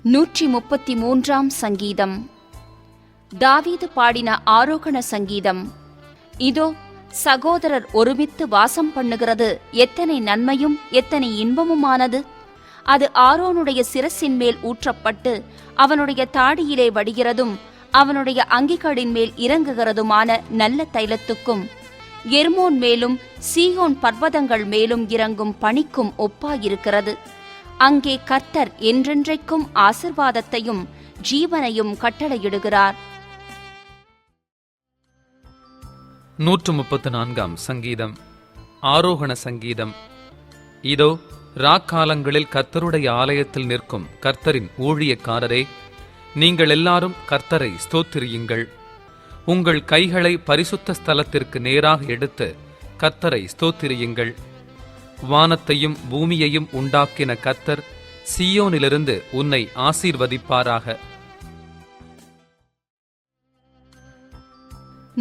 133 சங்கீதம். தாவீது பாடின ஆரோகண சங்கீதம். இதோ சகோதரர் ஒருமித்து வாசம் பண்ணுகிறது எத்தனை நன்மையும் எத்தனை இன்பமுமானது. அது ஆரோனுடைய சிரசின் மேல் ஊற்றப்பட்டு அவனுடைய தாடியிலே வடிகிறதும் அவனுடைய அங்கிகளின் மேல் இறங்குகிறதுமான நல்ல தைலத்துக்கும் எர்மோன் மேலும் சீயோன் பர்வதங்கள் மேலும் இறங்கும் பனிக்கும் ஒப்பாயிருக்கிறது. அங்கே கர்த்தர் என்றென்றைக்கும் ஆசீர்வாதத்தையும் ஜீவனையும் கட்டளையிடுகிறார். 134 சங்கீதம். ஆரோகண சங்கீதம். இதோ ராக்காலங்களில் கர்த்தருடைய ஆலயத்தில் நிற்கும் கர்த்தரின் ஊழியக்காரரே, நீங்கள் எல்லாரும் கர்த்தரை ஸ்தோத்திரியுங்கள். உங்கள் கைகளை பரிசுத்த ஸ்தலத்திற்கு நேராக எடுத்து கர்த்தரை ஸ்தோத்திரியுங்கள். வானத்தையும் பூமியையும் உண்டாக்கின கர்த்தர் சீயோனிலிருந்து உன்னை ஆசீர்வதிப்பாராக.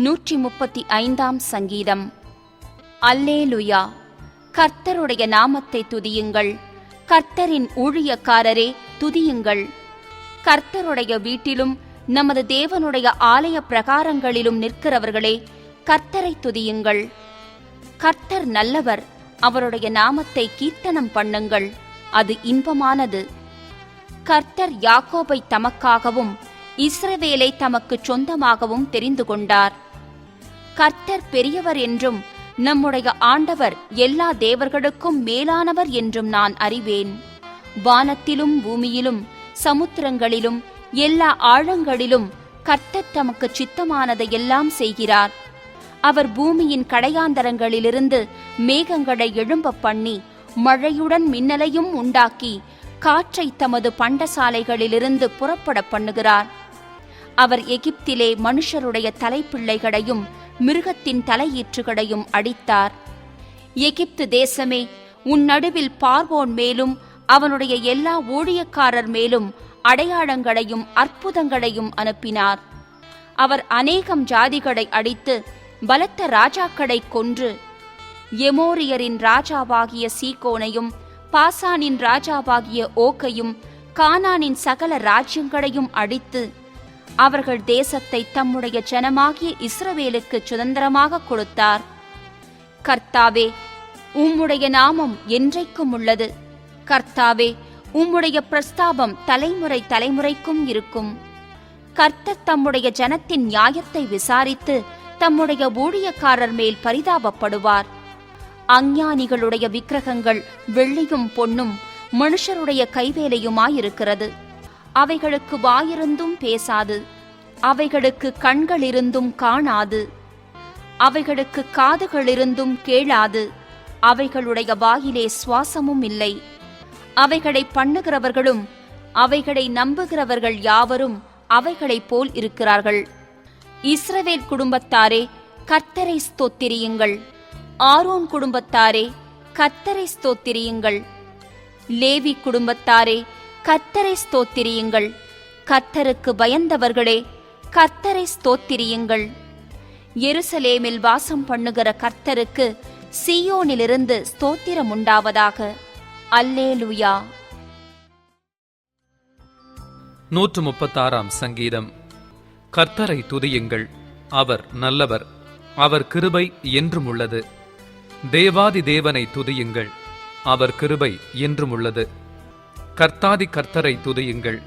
135 சங்கீதம். அல்லேலுயா, கர்த்தருடைய நாமத்தை துதியுங்கள். கர்த்தரின் ஊழியக்காரரே துதியுங்கள். கர்த்தருடைய வீட்டிலும் நமது தேவனுடைய ஆலய பிரகாரங்களிலும் நிற்கிறவர்களே கர்த்தரை துதியுங்கள். கர்த்தர் நல்லவர், அவருடைய நாமத்தை கீர்த்தனம் பண்ணுங்கள், அது இன்பமானது. கர்த்தர் யாக்கோபை தமக்காகவும் இஸ்ரவேலை தமக்கு சொந்தமாகவும் தெரிந்து கொண்டார். கர்த்தர் பெரியவர் என்றும் நம்முடைய ஆண்டவர் எல்லா தேவர்களுக்கும் மேலானவர் என்றும் நான் அறிவேன். வானத்திலும் பூமியிலும் சமுத்திரங்களிலும் எல்லா ஆழங்களிலும் கர்த்தர் தமக்கு சித்தமானதை எல்லாம் செய்கிறார். அவர் பூமியின் கடையாந்தரங்களிலிருந்து மேகங்களை எழும்ப பண்ணி மழையுடன் மின்னலையும் உண்டாக்கி காற்றை தமது பண்டசாலைகளிலிருந்து புறப்பட பண்ணுகிறார். அவர் எகிப்திலே மனுஷருடைய தலைப்பிள்ளைகளையும் மிருகத்தின் தலையீற்றுகளையும் அடித்தார். எகிப்து தேசமே, உன் நடுவில் பார்வோன் மேலும் அவனுடைய எல்லா ஊழியக்காரர் மேலும் அடையாளங்களையும் அற்புதங்களையும் அனுப்பினார். அவர் அநேகம் ஜாதிகளை அடித்து பலத்த ராஜாக்களை கொன்று எமோரியரின் ராஜாவாகிய சீகோனையும் பாசானின் ராஜாவாகிய ஓக்கையும் கானானின் சகல ராஜ்யங்களையும் அடித்து அவர்கள் தேசத்தை தம்முடைய ஜனமாகிய இஸ்ரவேலுக்கு சுதந்திரமாக கொடுத்தார். கர்த்தாவே, உம்முடைய நாமம் என்றைக்கும் உள்ளது. கர்த்தாவே, உம்முடைய பிரஸ்தாபம் தலைமுறை தலைமுறைக்கும் இருக்கும். கர்த்தர் தம்முடைய ஜனத்தின் நியாயத்தை விசாரித்து தம்முடைய ஊழியக்காரர் மேல் பரிதாபப்படுவார். அஞ்ஞானிகளுடைய விக்கிரகங்கள் வெள்ளியும் பொன்னும் மனுஷருடைய கைவேலையுமாயிருக்கிறது. அவைகளுக்கு வாயிருந்தும் பேசாது, அவைகளுக்கு கண்களிருந்தும் காணாது, அவைகளுக்கு காதுகளிருந்தும் கேளாது, அவைகளுடைய வாயிலே சுவாசமும் இல்லை. அவைகளை பண்ணுகிறவர்களும் அவைகளை நம்புகிறவர்கள் யாவரும் அவைகளைப் போல் இருக்கிறார்கள். இஸ்ரவேல் குடும்பத்தாரே, கர்த்தரை ஸ்தோத்திரியுங்கள். ஆரோன் குடும்பத்தாரே, கர்த்தரை ஸ்தோத்திரியுங்கள். லேவி குடும்பத்தாரே, கர்த்தரை ஸ்தோத்திரியுங்கள். கர்த்தருக்கு பயந்தவர்களே, கர்த்தரை ஸ்தோத்திரியுங்கள். எருசலேமில் வாசம் பண்ணுகிற கர்த்தருக்கு சீயோனிலிருந்து ஸ்தோத்திரம் உண்டாவதாக. அல்லேலுயா. 136 சங்கீதம். கர்த்தரை துதியுங்கள், அவர் நல்லவர், அவர் கிருபை என்றும் உள்ளது. தேவாதி தேவனை துதியுங்கள், அவர் கிருபை என்றும் உள்ளது. கர்த்தாதி கர்த்தரை துதியுங்கள்,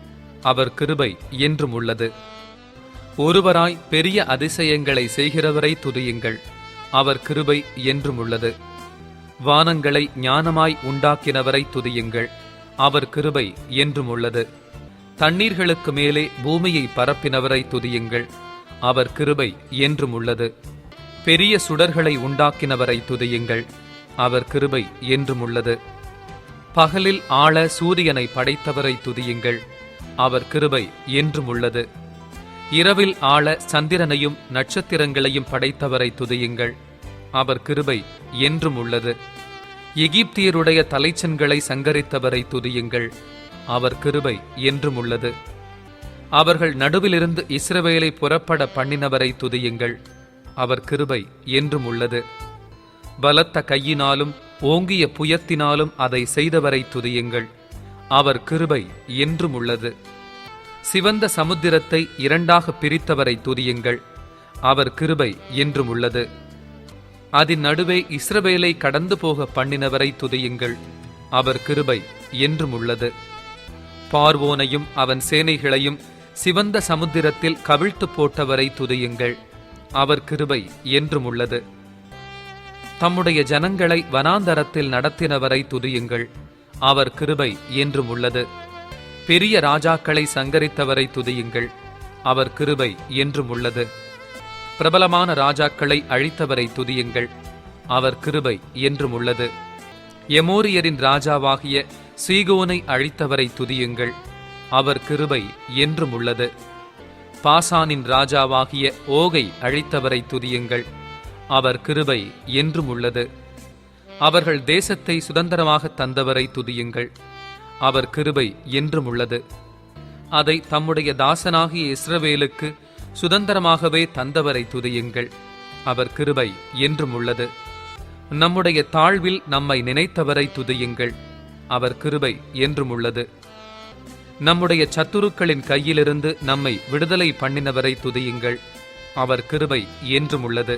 அவர் கிருபை என்றும் உள்ளது. ஒருவராய் பெரிய அதிசயங்களை செய்கிறவரை துதியுங்கள், அவர் கிருபை என்றும் உள்ளது. வானங்களை ஞானமாய் உண்டாக்கினவரை துதியுங்கள், அவர் கிருபை என்றும் உள்ளது. தண்ணீர்களுக்கு மேலே பூமியை பரப்பினவரை துதியுங்கள், அவர் கிருபை என்றும் உள்ளது. பெரிய சுடர்களை உண்டாக்கினவரை துதியுங்கள், அவர் கிருபை என்றும் உள்ளது. பகலில் ஆள சூரியனை படைத்தவரை துதியுங்கள், அவர் கிருபை என்றும் உள்ளது. இரவில் ஆள சந்திரனையும் நட்சத்திரங்களையும் படைத்தவரை துதியுங்கள், அவர் கிருபை என்றும் உள்ளது. எகிப்தியருடைய தலைச்சன்களை சங்கரித்தவரை துதியுங்கள், அவர் கிருபை என்றும் உள்ளது. அவர்கள் நடுவிலிருந்து இஸ்ரவேலை புறப்பட பண்ணினவரை துதியுங்கள், அவர் கிருபை என்றும் உள்ளது. பலத்த கையினாலும் ஓங்கிய புயத்தினாலும் அதை செய்தவரை துதியுங்கள், அவர் கிருபை என்றும் உள்ளது. சிவந்த சமுத்திரத்தை இரண்டாக பிரித்தவரை துதியுங்கள், அவர் கிருபை என்றும் உள்ளது. அதன் நடுவே இஸ்ரவேலை கடந்து போக பண்ணினவரை துதியுங்கள், அவர் கிருபை என்றும் உள்ளது. பார்வோனையும் அவன் சேனைகளையும் சிவந்த சமுத்திரத்தில் கவிழ்த்து போட்டவரை துதியுங்கள், அவர் கிருபை என்றும் உள்ளது. தம்முடைய ஜனங்களை வனாந்தரத்தில் நடத்தினவரை துதியுங்கள், அவர் கிருபை என்றும் உள்ளது. பெரிய ராஜாக்களை சங்கரித்தவரை துதியுங்கள், அவர் கிருபை என்றும் உள்ளது. பிரபலமான ராஜாக்களை அழித்தவரை துதியுங்கள், அவர் கிருபை என்றும் உள்ளது. எமோரியரின் ராஜாவாகிய சீகோனை அழித்தவரை துதியுங்கள், அவர் கிருபை என்றும் உள்ளது. பாசானின் ராஜாவாகிய ஓகை அழித்தவரை துதியுங்கள், அவர் கிருபை என்றும் உள்ளது. அவர்கள் தேசத்தை சுதந்திரமாக தந்தவரை துதியுங்கள், அவர் கிருபை என்றும் உள்ளது. அதை தம்முடைய தாசனாகிய இஸ்ரவேலுக்கு சுதந்திரமாகவே தந்தவரை துதியுங்கள், அவர் கிருபை என்றும் உள்ளது. நம்முடைய தாழ்வில் நம்மை நினைத்தவரை துதியுங்கள், அவர் கிருபை என்றும் உள்ளது. நம்முடைய சத்துருக்களின் கையிலிருந்து நம்மை விடுதலை பண்ணினவரை துதியுங்கள், அவர் கிருபை என்றும் உள்ளது.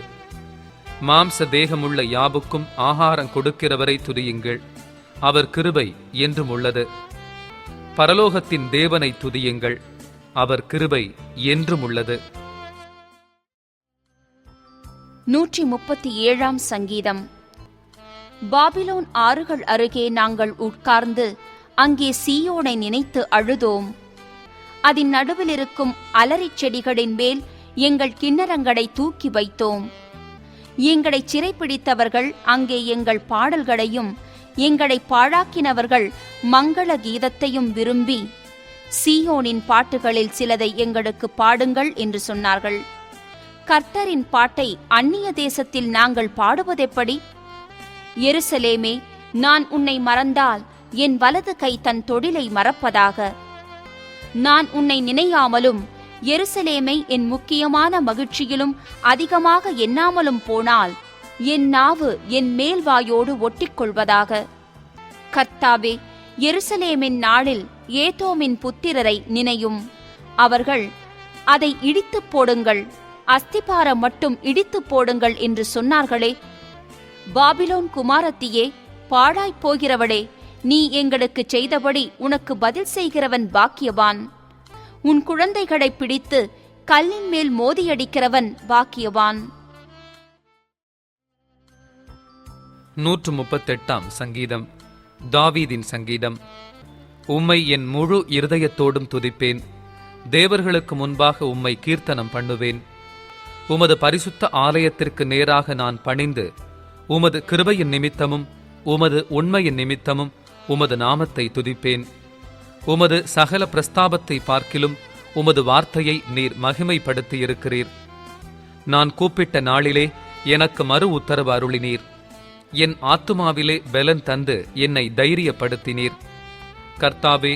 மாம்ச தேகமுள்ள யாவுக்கும் ஆகாரம் கொடுக்கிறவரை துதியுங்கள், அவர் கிருபை என்றும் உள்ளது. பரலோகத்தின் தேவனை துதியுங்கள், அவர் கிருபை என்றும் உள்ளது. 137 சங்கீதம். பாபிலோன் ஆறுகள் அருகே நாங்கள் உட்கார்ந்து அங்கே சீயோனை நினைத்து அழுதோம். அதன் நடுவில் இருக்கும் அலரிச் செடிகளின் மேல் எங்கள் கிண்ணறங்களை தூக்கி வைத்தோம். எங்களை சிறைப்பிடித்தவர்கள் அங்கே எங்கள் பாடல்களையும் எங்களை பாழாக்கினவர்கள் மங்கள கீதத்தையும் விரும்பி, சீயோனின் பாட்டுகளில் சிலதை எங்களுக்கு பாடுங்கள் என்று சொன்னார்கள். கர்த்தரின் பாட்டை அந்நிய தேசத்தில் நாங்கள் பாடுவதெப்படி? எருசலேமே, நான் உன்னை மறந்தால் என் வலது கை தன் தொழிலை மறப்பதாக. நான் உன்னை நினையாமலும் எருசலேமை என் முக்கியமான மகிழ்ச்சியிலும் அதிகமாக எண்ணாமலும் போனால் என் நாவு என் மேல்வாயோடு ஒட்டிக்கொள்வதாக. கர்த்தாவே, எருசலேமின் நாளில் ஏதோமின் புத்திரரை நினையும். அவர்கள், அதை இடித்துப் போடுங்கள், அஸ்திபாரம் மட்டும் இடித்துப் போடுங்கள் என்று சொன்னார்களே. பாபிலோன் குமாரத்தியே, பாழாய்ப் போகிறவளே, நீ எங்களுக்கு செய்தபடி உனக்கு பதில் செய்கிறவன் பாக்கியவான். உன் குழந்தைகளை பிடித்து கல்லின் மேல் மோதியடிக்கிறவன் பாக்கியவான். 138 சங்கீதம். தாவீதின் சங்கீதம். உம்மை என் முழு இருதயத்தோடும் துதிப்பேன், தேவர்களுக்கு முன்பாக உம்மை கீர்த்தனம் பண்ணுவேன். உமது பரிசுத்த ஆலயத்திற்கு நேராக நான் பணிந்து உமது கிருபையின் நிமித்தமும் உமது உண்மையின் நிமித்தமும் உமது நாமத்தை துதிப்பேன். உமது சகல பிரஸ்தாபத்தை பார்க்கிலும் உமது வார்த்தையை நீர் மகிமைப்படுத்தியிருக்கிறீர். நான் கூப்பிட்ட நாளிலே எனக்கு மறு உத்தரவு அருளினீர். என் ஆத்துமாவிலே பலன் தந்து என்னை தைரியப்படுத்தினீர். கர்த்தாவே,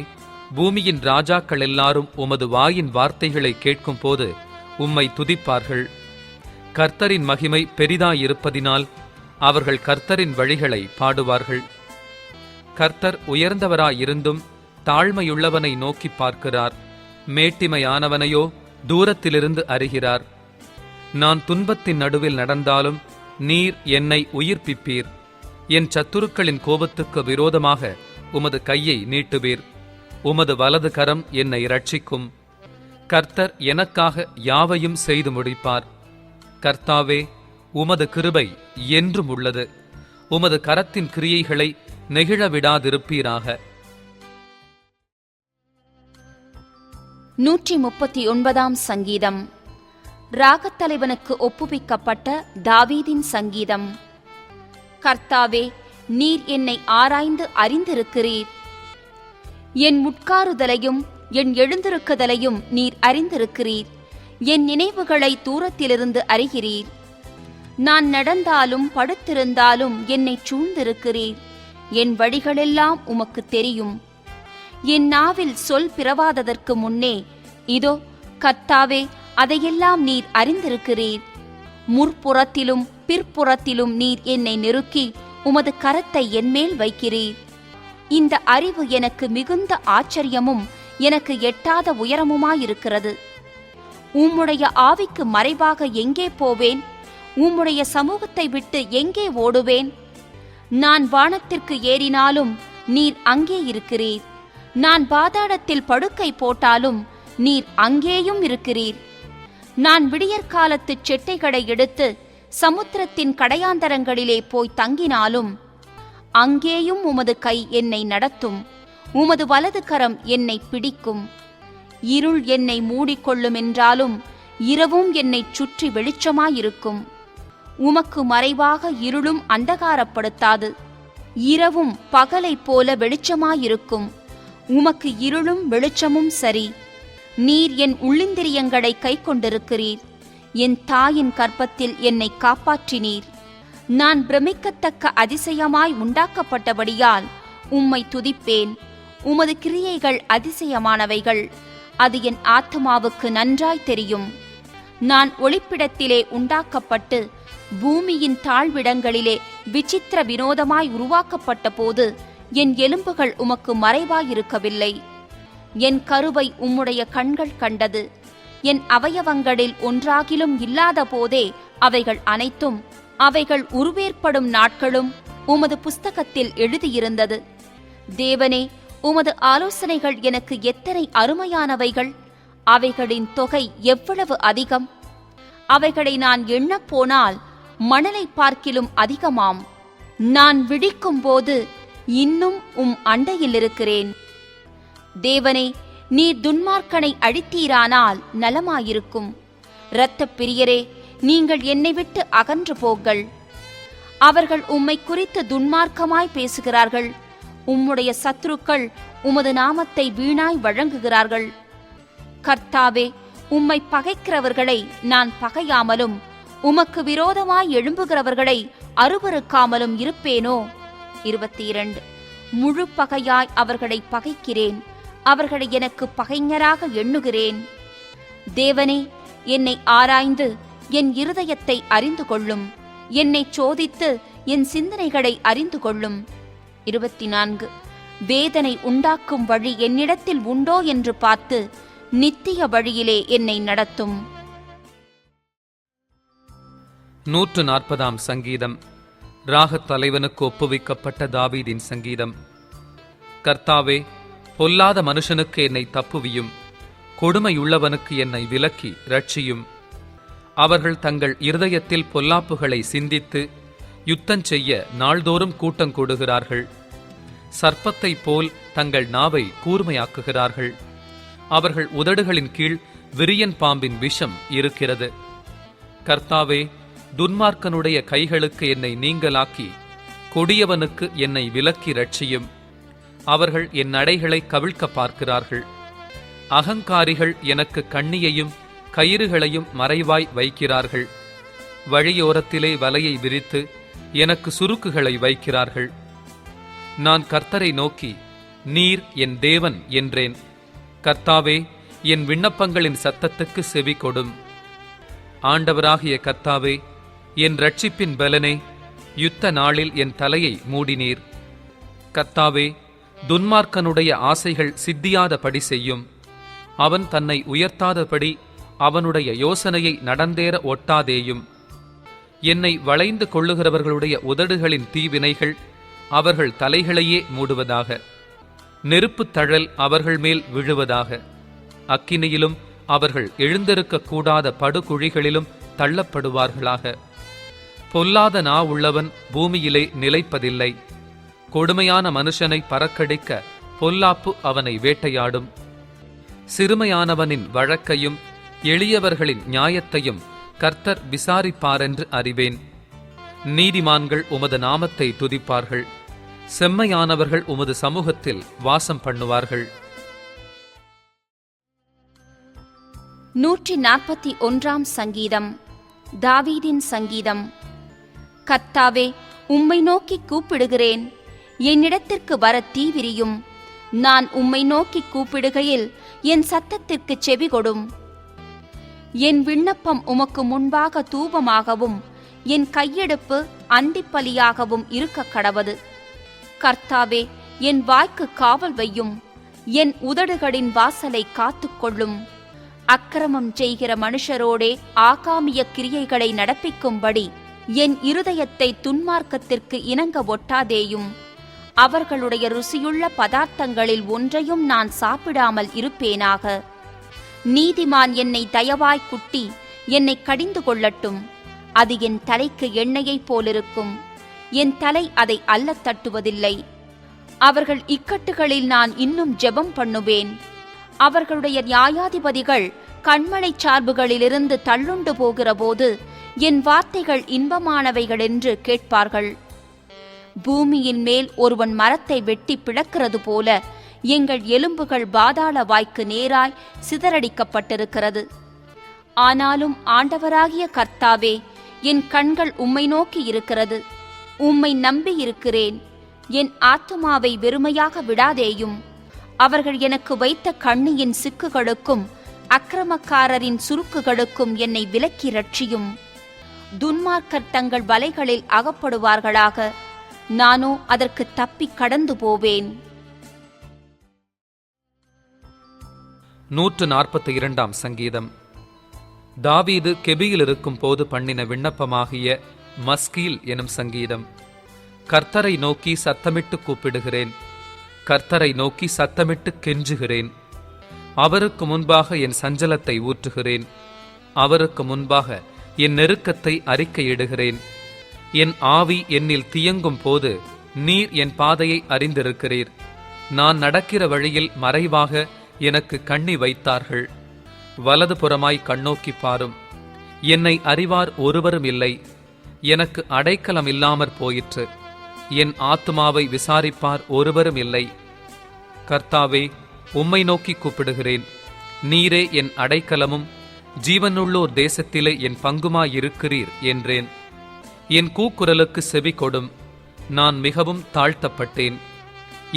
பூமியின் ராஜாக்கள் எல்லாரும் உமது வாயின் வார்த்தைகளை கேட்கும் போது உம்மை துதிப்பார்கள். கர்த்தரின் மகிமை பெரிதாயிருப்பதினால் அவர்கள் கர்த்தரின் வழிகளை பாடுவார்கள். கர்த்தர் உயர்ந்தவராயிருந்தும் தாழ்மையுள்ளவனை நோக்கி பார்க்கிறார், மேட்டிமையானவனையோ தூரத்திலிருந்து அறிகிறார். நான் துன்பத்தின் நடுவில் நடந்தாலும் நீர் என்னை உயிர்ப்பிப்பீர். என் சத்துருக்களின் கோபத்துக்கு விரோதமாக உமது கையை நீட்டுவீர். உமது வலது கரம் என்னை இரட்சிக்கும். கர்த்தர் எனக்காக யாவையும் செய்து முடிப்பார். கர்த்தாவே, உமது கிருபை என்றும் உள்ளது. உமது கரத்தின் கிரியைகளை நெகிழ விடாதிருப்பீராக. 139 சங்கீதம். ராகத்தலைவனுக்கு ஒப்புவிக்கப்பட்ட தாவீதின் சங்கீதம். கர்த்தாவே, நீர் என்னை ஆராய்ந்து அறிந்திருக்கிறீர். என் உட்காருதலையும் என் எழுந்திருக்குதலையும் நீர் அறிந்திருக்கிறீர். என் நினைவுகளை தூரத்திலிருந்து அறிகிறீர். நான் நடந்தாலும் படுத்திருந்தாலும் என்னை சூழ்ந்திருக்கிறீர். என் வழிகளெல்லாம் உமக்கு தெரியும். என் நாவில் சொல் பிறவாததற்கு முன்னே இதோ கர்த்தாவே, அதையெல்லாம் நீர் அறிந்திருக்கிறீர். முற்புறத்திலும் பிற்புறத்திலும் நீர் என்னை நெருக்கி உமது கரத்தை என்மேல் வைக்கிறீர். இந்த அறிவு எனக்கு மிகுந்த ஆச்சரியமும் எனக்கு எட்டாத உயரமுமாயிருக்கிறது. உம்முடைய ஆவிக்கு மறைவாக எங்கே போவேன்? உம்முடைய சமூகத்தை விட்டு எங்கே ஓடுவேன்? நான் வானத்திற்கு ஏறினாலும் நீர் அங்கே இருக்கிறீர். நான் பாதாளத்தில் படுக்கை போட்டாலும் நீர் அங்கேயும் இருக்கிறீர். நான் விடியற்காலத்துச் செட்டைகளை எடுத்து சமுத்திரத்தின் கடையாந்தரங்களிலே போய் தங்கினாலும் அங்கேயும் உமது கை என்னை நடத்தும். உமது வலது கரம் என்னை பிடிக்கும். இருள் என்னை மூடிக்கொள்ளும் என்றாலும் இரவும் என்னைச் சுற்றி வெளிச்சமாயிருக்கும். உமக்கு மறைவாக இருளும் அந்தகாரப்படுத்தாது. இரவும் பகலைப் போல வெளிச்சமாயிருக்கும். உமக்கு இருளும் வெளிச்சமும் சரி. நீர் என் உள்ளிந்திரியங்களை கை கொண்டிருக்கிறீர். என் தாயின் கர்ப்பத்தில் என்னை காப்பாற்றினீர். நான் பிரமிக்கத்தக்க அதிசயமாய் உண்டாக்கப்பட்டபடியால் உம்மை துதிப்பேன். உமது கிரியைகள் அதிசயமானவைகள். அது என் ஆத்மாவுக்கு நன்றாய் தெரியும். நான் ஒளிப்பிடத்திலே உண்டாக்கப்பட்டு பூமியின் தாழ்விடங்களிலே விசித்திர வினோதமாய் உருவாக்கப்பட்ட போது என் எலும்புகள் உமக்கு மறைவாயிருக்கவில்லை. என் கருவை உம்முடைய கண்கள் கண்டது. என் அவயவங்களில் ஒன்றாகிலும் இல்லாத போதே அவைகள் அனைத்தும், அவைகள் உருவேற்படும் நாட்களும் உமது புஸ்தகத்தில் எழுதியிருந்தது. தேவனே, உமது ஆலோசனைகள் எனக்கு எத்தனை அருமையானவைகள்! அவைகளின் தொகை எவ்வளவு அதிகம்! அவைகளை நான் எண்ணப் போனால் மணலை பார்க்கிலும் அதிகமாம். நான் விழிக்கும்போது இன்னும் உம் அண்டையில் இருக்கிறேன். தேவனே, நீர் துன்மார்க்கனை அழித்தீரானால் நலமாயிருக்கும். இரத்தப் பிரியரே, நீங்கள் என்னை விட்டு அகன்று போங்கள். அவர்கள் உம்மை குறித்து துன்மார்க்கமாய் பேசுகிறார்கள். உம்முடைய சத்துருக்கள் உமது நாமத்தை வீணாய் வழங்குகிறார்கள். கர்த்தாவே, உம்மை பகைக்கிறவர்களை நான் பகையாமலும் உமக்கு விரோதமாய் எழும்புகிறவர்களை அருவருக்காமலும் இருப்பேனோ? 22. முழு பகையாய் அவர்களை பகைக்கிறேன். அவர்களை எனக்கு பகைஞராக எண்ணுகிறேன். தேவனே, என்னை ஆராய்ந்து என் இருதயத்தை அறிந்து கொள்ளும். என்னை சோதித்து என் சிந்தனைகளை அறிந்து கொள்ளும். 24. வேதனை உண்டாக்கும் வழி என்னிடத்தில் உண்டோ என்று பார்த்து நித்திய வழியிலே என்னை நடத்தும். 140 சங்கீதம். ராகத் தலைவனுக்கு ஒப்புவிக்கப்பட்ட தாவீதின் சங்கீதம். கர்த்தாவே, பொல்லாத மனுஷனுக்கு என்னை தப்புவியும். கொடுமையுள்ளவனுக்கு என்னை விலக்கி இரட்சியும். அவர்கள் தங்கள் இருதயத்தில் பொல்லாப்புகளை சிந்தித்து யுத்தஞ்செய்ய நாள்தோறும் கூட்டம் கூடுகிறார்கள். சர்ப்பத்தைப் போல் தங்கள் நாவை கூர்மையாக்குகிறார்கள். அவர்கள் உதடுகளின் கீழ் விரியன் பாம்பின் விஷம் இருக்கிறது. கர்த்தாவே, துன்மார்க்கனுடைய கைகளுக்கு என்னை நீங்கலாக்கி கொடியவனுக்கு என்னை விலக்கி இரட்சியும். அவர்கள் என் நடைகளை கவிழ்க்க பார்க்கிறார்கள். அகங்காரிகள் எனக்கு கண்ணியையும் கயிறுகளையும் மறைவாய் வைக்கிறார்கள். வழியோரத்திலே வலையை விரித்து எனக்கு சுருக்குகளை வைக்கிறார்கள். நான் கர்த்தரை நோக்கி, நீர் என் தேவன் என்றேன். கர்த்தாவே, என் விண்ணப்பங்களின் சத்தத்துக்கு செவி கொடும். ஆண்டவராகிய கர்த்தாவே, என் இரட்சிப்பின் பலனே, யுத்த நாளில் என் தலையை மூடினீர். கர்த்தாவே, துன்மார்க்கனுடைய ஆசைகள் சித்தியாதபடி செய்யும். அவன் தன்னை உயர்த்தாதபடி அவனுடைய யோசனையை நடந்தேற ஒட்டாதேயும். என்னை வளைந்து கொள்ளுகிறவர்களுடைய உதடுகளின் தீவினைகள் அவர்கள் தலைகளையே மூடுவதாக. நெருப்புத் தழல் அவர்கள் மேல் விழுவதாக. அக்கினியிலும் அவர்கள் எழுந்திருக்கக்கூடாத படுகுழிகளிலும் தள்ளப்படுவார்களாக. பொல்லாத நா உள்ளவன் பூமியிலே நிலைப்பதில்லை. கொடுமையான மனுஷனை பறக்கடிக்க பொல்லாப்பு அவனை வேட்டையாடும். சிறுமையானவனின் வழக்கையும் எளியவர்களின் நியாயத்தையும் கர்த்தர் விசாரிப்பாரென்று அறிவேன். நீதிமான்கள் உமது நாமத்தை துதிப்பார்கள். செம்மையானவர்கள் உமது சமூகத்தில் வாசம் பண்ணுவார்கள். 141 சங்கீதம். தாவீதின் சங்கீதம். கர்த்தாவே, உம்மை நோக்கி கூப்பிடுகிறேன். என்னிடத்திற்கு வர தீவிரியும். நான் உம்மை நோக்கி கூப்பிடுகையில் என் சத்தத்திற்கு செவி கொடும். என் விண்ணப்பம் உமக்கு முன்பாக தூபமாகவும் என் கையெடுப்பு அந்திப்பலியாகவும் இருக்க கடவது. கர்த்தாவே, என் வாய்க்கு காவல் வையும், என் உதடுகளின் வாசலை காத்துக்கொள்ளும். அக்கிரமம் செய்கிற மனுஷரோடே ஆகாமிய கிரியைகளை நடப்பிக்கும்படி என் இருதயத்தை துன்மார்க்கத்திற்கு இணங்க ஒட்டாதேயும். அவர்களுடைய ருசியுள்ள பதார்த்தங்களில் ஒன்றையும் நான் சாப்பிடாமல் இருப்பேனாக. நீதிமான் என்னை தயவாய் குட்டி என்னை கடிந்து கொள்ளட்டும். அது என் தலைக்கு எண்ணெயைப் போலிருக்கும், என் தலை அதை அல்லத் தட்டுவதில்லை. அவர்கள் இக்கட்டுகளில் நான் இன்னும் ஜெபம் பண்ணுவேன். அவர்களுடைய நியாயாதிபதிகள் கண்மலைச் சார்புகளிலிருந்து தள்ளுண்டு போகிற போது என் வார்த்தைகள் இன்பமானவைகளென்று கேட்பார்கள். பூமியின் மேல் ஒருவன் மரத்தை வெட்டி பிளக்கிறது போல எங்கள் எலும்புகள் பாதாள வாய்க்கு நேராய் சிதறடிக்கப்பட்டிருக்கிறது. ஆனாலும் ஆண்டவராகிய கர்த்தாவே, என் கண்கள் உம்மை நோக்கி இருக்கிறது. உம்மை நம்பி இருக்கிறேன். என் ஆத்துமாவை வெறுமையாக விடாதேயும். அவர்கள் எனக்கு வைத்த கண்ணியின் சிக்குகளுக்கும் அக்கிரமக்காரரின் சுருக்குகளுக்கும் என்னை விலக்கி ரட்சியும். துன்மார்க்கர் தங்கள் வலைகளில் அகப்படுவார்களாக, நானோ அதற்கு தப்பி கடந்து போவேன். 142 சங்கீதம். தாவீது கெபியில் இருக்கும் போது பண்ணின விண்ணப்பமாகிய மஸ்கீல் எனும் சங்கீதம். கர்த்தரை நோக்கி சத்தமிட்டு கூப்பிடுகிறேன், கர்த்தரை நோக்கி சத்தமிட்டு கெஞ்சுகிறேன். அவருக்கு முன்பாக என் சஞ்சலத்தை ஊற்றுகிறேன், அவருக்கு முன்பாக என் நெருக்கத்தை அறிக்கையிடுகிறேன். என் ஆவி என்னில் தியங்கும் போது நீர் என் பாதையை அறிந்திருக்கிறீர். நான் நடக்கிற வழியில் மறைவாக எனக்கு கண்ணி வைத்தார்கள். வலது புறமாய் கண்ணோக்கி பாரும். என்னை அறிவார் ஒருவரும் இல்லை. எனக்கு அடைக்கலம் இல்லாமற் போயிற்று. என் ஆத்துமாவை விசாரிப்பார் ஒருவரும் இல்லை. கர்த்தாவே, உம்மை நோக்கி கூப்பிடுகிறேன். நீரே என் அடைக்கலமும் ஜீவனுள்ளோர் தேசத்திலே என் பங்குமாயிருக்கிறீர் என்றேன். என் கூக்குரலுக்கு செவி கொடும். நான் மிகவும் தாழ்த்தப்பட்டேன்.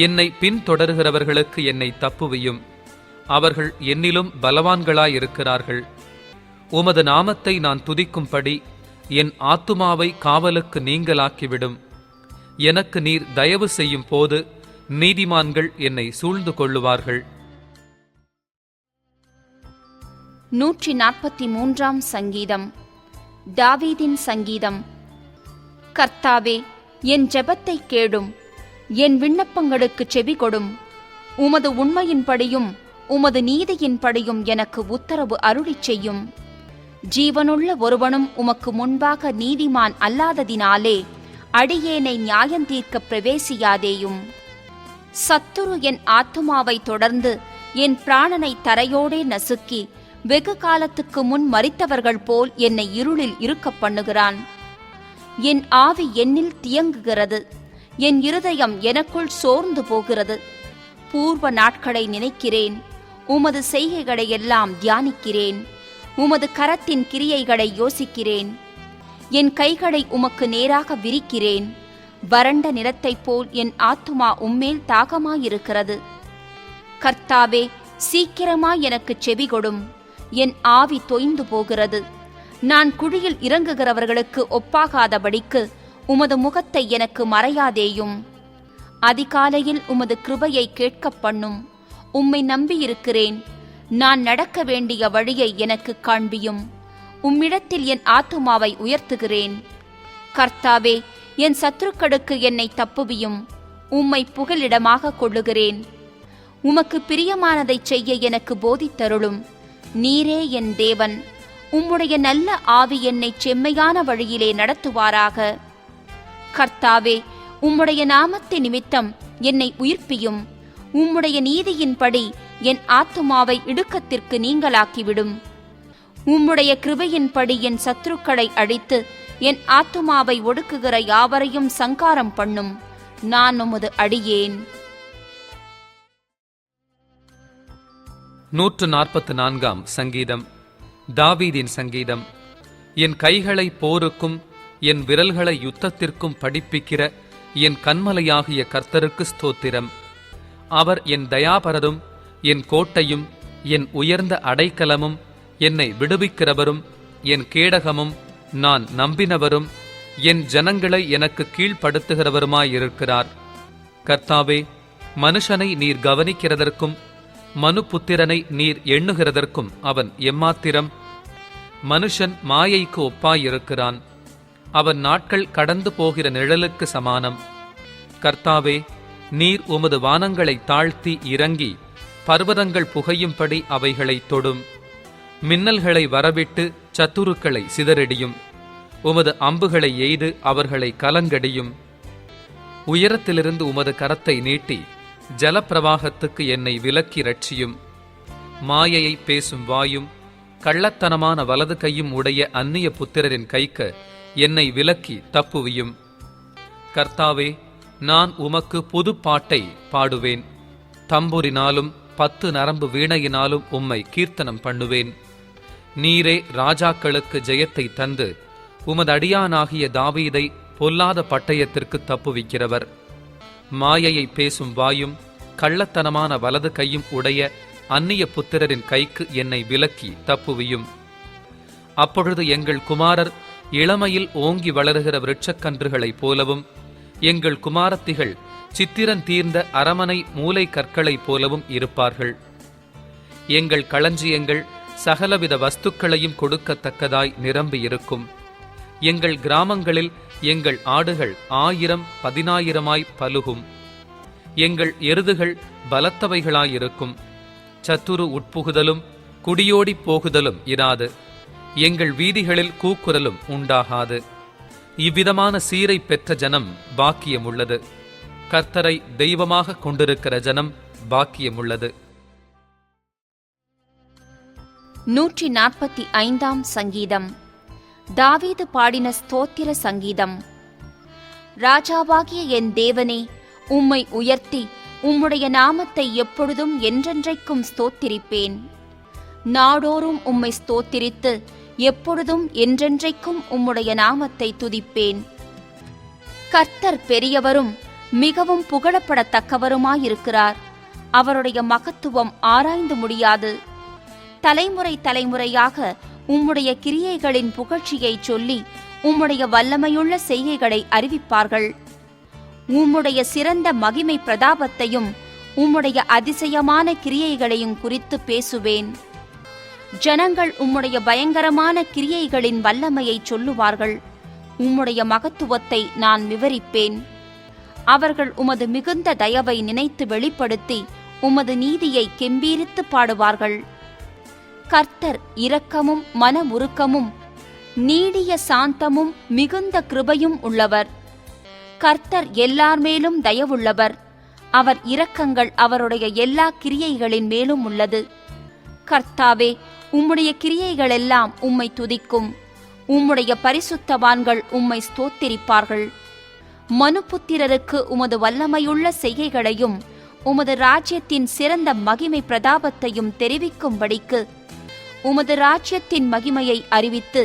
என்னை பின்தொடர்கிறவர்களுக்கு என்னை தப்புவியும். அவர்கள் என்னிலும் பலவான்களாயிருக்கிறார்கள். உமது நாமத்தை நான் துதிக்கும்படி என் ஆத்துமாவை காவலுக்கு நீங்களாக்கிவிடும். எனக்கு நீர் தயவு செய்யும் போது நீதிமான்கள் என்னை சூழ்ந்து கொள்ளுவார்கள். 143 சங்கீதம். தாவீதின் சங்கீதம். கர்த்தாவே, என் ஜெபத்தை கேடும், என் விண்ணப்பங்களுக்கு செவி கொடும். உமது உண்மையின்படியும் உமது நீதியின்படியும் எனக்கு உத்தரவு அருளிச் செய்யும். ஜீவனுள்ள ஒருவனும் உமக்கு முன்பாக நீதிமான் அல்லாததினாலே அடியேனை நியாயந்தீர்க்க பிரவேசியாதேயும். சத்துரு என் ஆத்துமாவை தொடர்ந்து என் பிராணனை தரையோடே நசுக்கி வெகு காலத்துக்கு முன் மரித்தவர்கள் போல் என்னை இருளில் இருக்க பண்ணுகிறான். என் ஆவி என்னில் தியங்குகிறது, என் இருதயம் எனக்குள் சோர்ந்து போகிறது. பூர்வ நாட்களை நினைக்கிறேன், உமது செய்கைகளை எல்லாம் தியானிக்கிறேன். உமது கரத்தின் கிரியைகளை யோசிக்கிறேன். என் கைகளை உமக்கு நேராக விரிக்கிறேன். வறண்ட நிலத்தைப் போல் என் ஆத்துமா உம்மேல் தாகமாயிருக்கிறது. கர்த்தாவே, சீக்கிரமாய் எனக்கு செவி கொடும். என் ஆவி தொய்ந்து போகிறது. நான் குழியில் இறங்குகிறவர்களுக்கு ஒப்பாகாதபடிக்கு உமது முகத்தை எனக்கு மறையாதேயும். அதிகாலையில் உமது கிருபையை கேட்கப் பண்ணும். உம்மை நம்பியிருக்கிறேன். நான் நடக்க வேண்டிய வழியை எனக்கு காண்பியும். உம்மிடத்தில் என் ஆத்துமாவை உயர்த்துகிறேன். கர்த்தாவே, என் சத்துருக்களுக்கு என்னை தப்புவியும். உம்மை புகலிடமாக கொள்ளுகிறேன். உமக்கு பிரியமானதைச் செய்ய எனக்கு போதித்தருளும். நீரே என் தேவன். உம்முடைய நல்ல ஆவி என்னை செம்மையான வழியிலே நடத்துவாராக. கர்த்தாவே, உம்முடைய நாமத்து நிமித்தம் என்னை உயிர்ப்பியும். உம்முடைய நீதியின்படி என் ஆத்துமாவை இடுக்கத்திற்கு நீங்களாக்கிவிடும். உம்முடைய கிருபையின்படி என் சத்துருக்களை அழித்து என் ஆத்துமாவை ஒடுக்குகிற யாவரையும் சங்காரம் பண்ணும். நான் உமது அடியேன். 144 சங்கீதம். தாவீதின் சங்கீதம். என் கைகளை போருக்கும் என் விரல்களை யுத்தத்திற்கும் படிப்பிக்கிற என் கன்மலையாகிய கர்த்தருக்கு ஸ்தோத்திரம். அவர் என் தயாபரரும் என் கோட்டையும் என் உயர்ந்த அடைக்கலமும் என்னை விடுவிக்கிறவரும் என் கேடகமும் நான் நம்பினவரும் என் ஜனங்களை எனக்கு கீழ்ப்படுத்துகிறவருமாயிருக்கிறார். கர்த்தாவே, மனுஷனை நீர் கவனிக்கிறதற்கும் மனுபுத்திரனை நீர் எண்ணுகிறதற்கும் அவன் எம்மாத்திரம்? மனுஷன் மாயைக்கு ஒப்பாயிருக்கிறான். அவன் நாட்கள் கடந்து போகிற நிழலுக்கு சமானம். கர்த்தாவே, நீர் உமது வானங்களை தாழ்த்தி இறங்கி பர்வதங்கள் புகையும்படி அவைகளை தொடும். மின்னல்களை வரவிட்டு சத்துருக்களை சிதறடியும். உமது அம்புகளை எய்து அவர்களை கலங்கடியும். உயரத்திலிருந்து உமது கரத்தை நீட்டி ஜலப்பிரவாகத்துக்கு என்னை விலக்கி ரட்சியும். மாயையை பேசும் வாயும் கள்ளத்தனமான வலது கையும் உடைய அந்நிய புத்திரரின் கைக்கு என்னை விலக்கி தப்புவியும். கர்த்தாவே, நான் உமக்கு புது பாட்டை பாடுவேன். தம்புரினாலும் 10 நரம்பு வீணையினாலும் உம்மை கீர்த்தனம் பண்ணுவேன். நீரே ராஜாக்களுக்கு ஜெயத்தை தந்து உமது அடியானாகிய தாவீதை பொல்லாத பட்டயத்திற்கு தப்புவிக்கிறவர். மாயையை பேசும் வாயும் கள்ளத்தனமான வலது கையும் உடைய அந்நிய புத்திரரின் கைக்கு என்னை விலக்கி தப்புவியும். அப்பொழுது எங்கள் குமாரர் இளமையில் ஓங்கி வளருகிற விருட்சக்கன்றுகளைப் போலவும், எங்கள் குமாரத்திகள் சித்திரன் தீர்ந்த அரமனை மூலை கற்களைப் போலவும் இருப்பார்கள். எங்கள் களஞ்சியங்கள் சகலவித வஸ்துக்களையும் கொடுக்கத்தக்கதாய் நிரம்பியிருக்கும். எங்கள் கிராமங்களில் எங்கள் ஆடுகள் 1000 10,000 பலுகும். எங்கள் எருதுகள் பலத்தவைகளாயிருக்கும். சத்துரு உட்புகுதலும் குடியோடிப் போகுதலும் இராது. எங்கள் வீதிகளில் கூக்குரலும் உண்டாகாது. இவ்விதமான சீரை பெற்ற ஜனம் பாக்கியமுள்ளது. கர்த்தரை தெய்வமாக கொண்டிருக்கிற ஜனம் பாக்கியமுள்ளது. 145 சங்கீதம். தாவீது பாடின ஸ்தோத்திர சங்கீதம். ராஜாவாகிய என் தேவனே, உம்மை உயர்த்தி உம்முடைய நாமத்தை எப்பொழுதும் என்றென்றைக்கும் ஸ்தோத்திரிப்பேன். நாடோறும் உம்மை ஸ்தோத்திரித்து எப்பொழுதும் என்றென்றைக்கும் உம்முடைய நாமத்தை துதிப்பேன். கர்த்தர் பெரியவரும் மிகவும் புகழப்படத்தக்கவருமாயிருக்கிறார். அவருடைய மகத்துவம் ஆராய்ந்து முடியாது. தலைமுறை தலைமுறையாக உம்முடைய கிரியைகளின் புகழ்ச்சியைச் சொல்லி உம்முடைய வல்லமையுள்ள செய்கைகளை அறிவிப்பார்கள். உம்முடைய சிறந்த மகிமை பிரதாபத்தையும் உம்முடைய அதிசயமான கிரியைகளையும் குறித்து பேசுவேன். ஜனங்கள் உம்முடைய பயங்கரமான கிரியைகளின் வல்லமையைச் சொல்லுவார்கள். உம்முடைய மகத்துவத்தை நான் விவரிப்பேன். அவர்கள் உமது மிகுந்த தயவை நினைத்து வெளிப்படுத்தி உமது நீதியை கெம்பீரித்து பாடுவார்கள். கர்த்தர் இரக்கமும் மன உருக்கமும் நீடிய சாந்தமும் மிகுந்த கிருபையும் உள்ளவர். கர்த்தர் எல்லார் மேலும் தயவுள்ளவர். அவர் இரக்கங்கள் அவருடைய எல்லா கிரியைகளின் மேலும் உள்ளது. கர்த்தாவே, உம்முடைய கிரியைகளெல்லாம் உம்மை துதிக்கும். உம்முடைய பரிசுத்தவான்கள் உம்மை ஸ்தோத்திரிப்பார்கள். மனுபுத்திரருக்கு உமது வல்லமையுள்ள செய்கைகளையும் உமது ராஜ்யத்தின் சிறந்த மகிமை பிரதாபத்தையும் தெரிவிக்கும்படிக்கு உமது ராஜ்யத்தின் மகிமையை அறிவித்து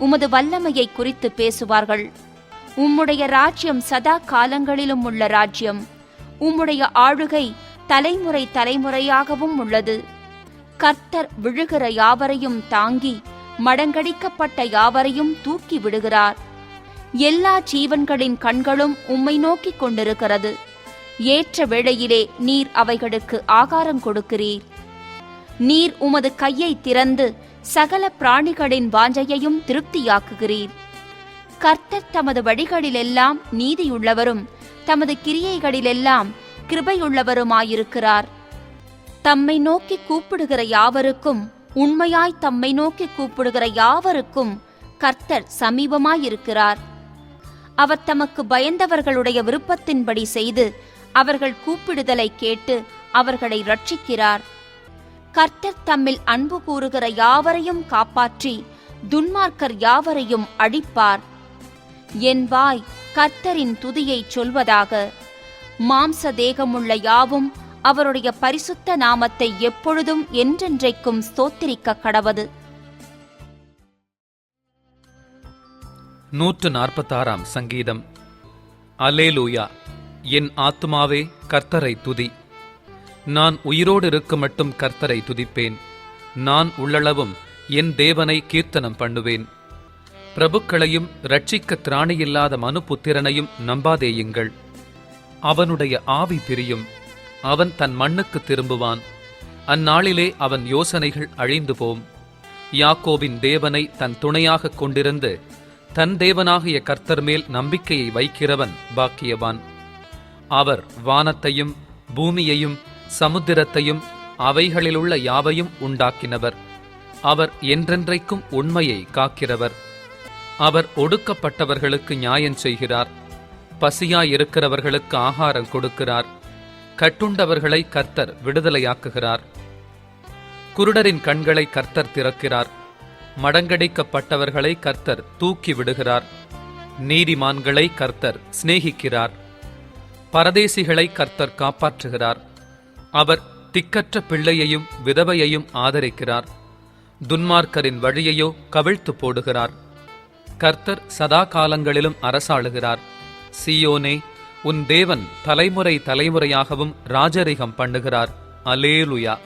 உமது வல்லமையை குறித்து பேசுவார்கள். உம்முடைய ராஜ்யம் சதா காலங்களிலும் உள்ள ராஜ்யம். உம்முடைய ஆளுகை தலைமுறை தலைமுறையாகவும் உள்ளது. கர்த்தர் விழுகிற யாவரையும் தாங்கி மடங்கடிக்கப்பட்ட யாவரையும் தூக்கி விடுகிறார். எல்லா ஜீவன்களின் கண்களும் உம்மை நோக்கிக் கொண்டிருக்கிறது. ஏற்ற வேளையிலே நீர் அவைகளுக்கு ஆகாரம் கொடுக்கிறீர். நீர் உமது கையை திறந்து சகல பிராணிகளின் வாஞ்சையையும் திருப்தியாக்குகிறீர். கர்த்தர் தமது வழிகளிலெல்லாம் நீதியுள்ளவரும் தமது கிரியைகளிலெல்லாம் கிருபையுள்ளவருமாயிருக்கிறார். தம்மை நோக்கி கூப்பிடுகிற யாவருக்கும், உண்மையாய் தம்மை நோக்கி கூப்பிடுகிற யாவருக்கும் கர்த்தர் சமீபமாயிருக்கிறார். அவர் தமக்கு பயந்தவர்களுடைய விருப்பத்தின்படி செய்து அவர்கள் கூப்பிடுதலை கேட்டு அவர்களை ரட்சிக்கிறார். கர்த்தர் தம்மில் அன்பு கூறுகிற யாவரையும் காப்பாற்றி துன்மார்க்கர் யாவரையும் அழிப்பார். என் வாய் கர்த்தரின் துதியைச் சொல்வதாக. மாம்ச தேகமுள்ள யாவும் அவருடைய பரிசுத்த நாமத்தை எப்பொழுதும் என்றென்றைக்கும் ஸ்தோத்திரிக்க கடவது. 146 சங்கீதம். அல்லேலூயா! என் ஆத்துமாவே கர்த்தரை துதி. நான் உயிரோடு இருக்க மட்டும் கர்த்தரை துதிப்பேன். நான் உள்ளளவும் என் தேவனை கீர்த்தனம் பண்ணுவேன். பிரபுக்களையும் இரட்சிக்க திராணியில்லாத மனுபுத்திரனையும் நம்பாதேயுங்கள். அவனுடைய ஆவி பிரியும், அவன் தன் மண்ணுக்கு திரும்புவான். அந்நாளிலே அவன் யோசனைகள் அழிந்து போம். யாக்கோபின் தேவனை தன் துணையாகக் கொண்டிருந்து தன் தேவனாகிய கர்த்தர் மேல் நம்பிக்கையை வைக்கிறவன் பாக்கியவான். அவர் வானத்தையும் பூமியையும் சமுத்திரத்தையும் அவைகளிலுள்ள யாவையும் உண்டாக்கினவர். அவர் என்றென்றைக்கும் உண்மையை காக்கிறவர். அவர் ஒடுக்கப்பட்டவர்களுக்கு நியாயம் செய்கிறார். பசியாயிருக்கிறவர்களுக்கு ஆகாரம் கொடுக்கிறார். கட்டுண்டவர்களை கர்த்தர் விடுதலையாக்குகிறார். குருடரின் கண்களை கர்த்தர் திறக்கிறார். மடங்கடிக்கப்பட்டவர்களை கர்த்தர் தூக்கி விடுகிறார். நீதிமான்களை கர்த்தர் சிநேகிக்கிறார். பரதேசிகளை கர்த்தர் காப்பாற்றுகிறார். அவர் திக்கற்ற பிள்ளையையும் விதவையையும் ஆதரிக்கிறார். துன்மார்க்கரின் வழியையோ கவிழ்த்து போடுகிறார். கர்த்தர் சதா காலங்களிலும் அரசாளுகிறார். சீயோனே, உன் தேவன் தலைமுறை தலைமுறையாகவும் ராஜரிகம் பண்ணுகிறார். அல்லேலூயா.